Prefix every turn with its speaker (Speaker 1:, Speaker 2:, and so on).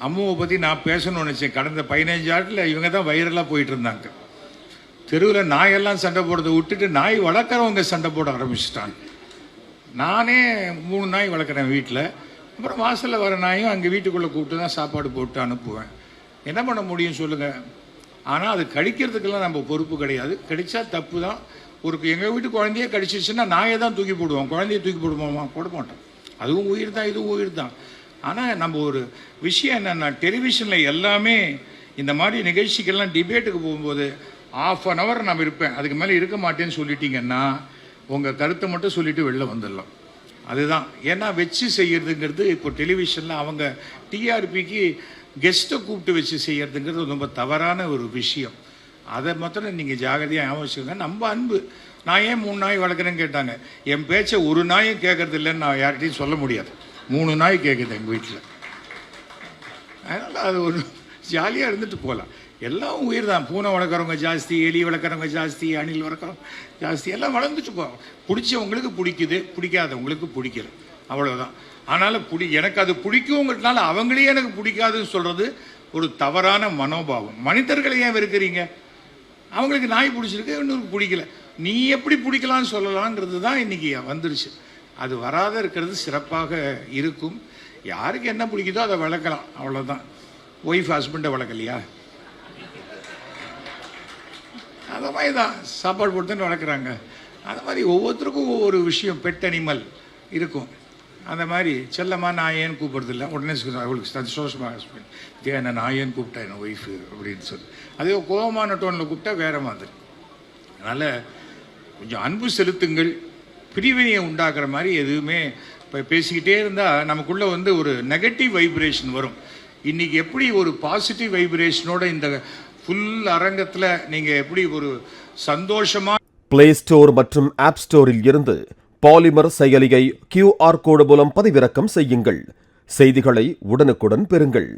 Speaker 1: அம்முவை பற்றி நான் பேசணும்னு நினச்சேன். கடந்த 15 ஆண்டில் இவங்க தான் வைரலாக போயிட்டு இருந்தாங்க. தெருவில் நாயெல்லாம் சண்டை போடுறதை விட்டுட்டு நாய் வளர்க்குறவங்க சண்டை போட ஆரம்பிச்சிட்டாங்க. நானே 3 நாய் வளர்க்குறேன் வீட்டில். அப்புறம் வாசலில் வர நாயும் அங்கே வீட்டுக்குள்ளே கூப்பிட்டு தான் சாப்பாடு போட்டு அனுப்புவேன். என்ன பண்ண முடியும் சொல்லுங்கள்? ஆனால் அது கடிக்கிறதுக்கெல்லாம் நம்ம பொறுப்பு கிடையாது. கடித்தா தப்பு தான். எங்கள் வீட்டு குழந்தையே கடிச்சிச்சுன்னா நாயை தான் தூக்கி போடுவோம். குழந்தைய தூக்கி போடுவோமா? போட மாட்டோம். அதுவும் உயிர் தான், இதுவும் உயிர் தான். ஆனால் நம்ம ஒரு விஷயம் என்னென்னா, டெலிவிஷனில் எல்லாமே இந்த மாதிரி நிகழ்ச்சிக்கெல்லாம் டிபேட்டுக்கு போகும்போது ½ அன் ஹவர் நான் இருப்பேன். அதுக்கு மேலே இருக்க மாட்டேன்னு சொல்லிட்டீங்கன்னா உங்கள் கருத்தை மட்டும் சொல்லிவிட்டு வெளில வந்துடலாம். அதுதான். ஏன்னா வச்சு செய்கிறதுங்கிறது இப்போ டெலிவிஷனில் அவங்க டிஆர்பிக்கு கெஸ்ட்டை கூப்பிட்டு வச்சு செய்கிறதுங்கிறது ரொம்ப தவறான ஒரு விஷயம். அதை மாத்திரம் நீங்கள் ஜாகிரதையாக ஞாபகம். நம்ம அன்பு. நான் ஏன் 3 நாய் வளர்க்குறேன்னு கேட்டாங்க. என் பேச்சை ஒரு நாயும் கேட்கறது இல்லைன்னு நான் யார்கிட்டையும் சொல்ல முடியாது. 3 நாய் கேட்குது எங்கள் வீட்டில். அதனால் அது ஒரு ஜாலியாக இருந்துட்டு போகலாம். எல்லாம் உயிர் தான். பூனை வளர்க்குறவங்க ஜாஸ்தி, எலி வளர்க்குறவங்க ஜாஸ்தி, அணில் வளர்க்குறவங்க ஜாஸ்தி, எல்லாம் வளர்ந்துட்டு போகிறோம். பிடிச்சவங்களுக்கு பிடிக்குது, பிடிக்காதவங்களுக்கு பிடிக்கல, அவ்வளோதான். ஆனாலும் எனக்கு அது பிடிக்குங்கிறதுனால அவங்களே எனக்கு பிடிக்காதுன்னு சொல்கிறது ஒரு தவறான மனோபாவம். மனிதர்களை ஏன் வெறுக்கிறீங்க? அவங்களுக்கு நாய் பிடிச்சிருக்கு, இன்னொருக்கு பிடிக்கல. நீ எப்படி பிடிக்கலான்னு சொல்லலான்றது தான் இன்றைக்கி வந்துருச்சு. அது வராத இருக்கிறது சிறப்பாக இருக்கும். யாருக்கு என்ன பிடிக்குதோ அதை வளர்க்கலாம், அவ்வளோதான். ஒய்ஃப் ஹஸ்பண்டை வளர்க்கலையா? அந்த மாதிரி தான் சாப்பாடு போட்டு தான் வளர்க்குறாங்க. அந்த மாதிரி ஒவ்வொருத்தருக்கும் ஒவ்வொரு விஷயம், பெட் அனிமல் இருக்கும். அந்த மாதிரி செல்லம்மா நான் ஏன்னு கூப்பிட்றதில்ல. உடனே அவளுக்கு சந்தோஷமாக ஹஸ்பண்ட் என்ன நான் ஏன்னு கூப்பிட்டேன் என் ஒய்ஃபு அப்படின்னு சொல்லி. அதே கோபமான டோனில் கூப்பிட்டா வேறு மாதிரி. அதனால் கொஞ்சம் அன்பு செலுத்துங்கள். பிரிவினையை உண்டாக்குற மாதிரி எதுவுமே இப்போ பேசிக்கிட்டே இருந்தால் நமக்குள்ளே ஒரு நெகட்டிவ் வைப்ரேஷன் வரும். இன்றைக்கி எப்படி ஒரு பாசிட்டிவ் வைப்ரேஷனோட இந்த ஃபுல் அரங்கத்தில் நீங்கள் எப்படி ஒரு சந்தோஷமாக
Speaker 2: பிளே ஸ்டோர் மற்றும் ஆப் ஸ்டோரில் இருந்து பாலிமர் செயலியை QR கோடு மூலம் பதிவிறக்கம் செய்யுங்கள். செய்திகளை உடனுக்குடன் பெறுங்கள்.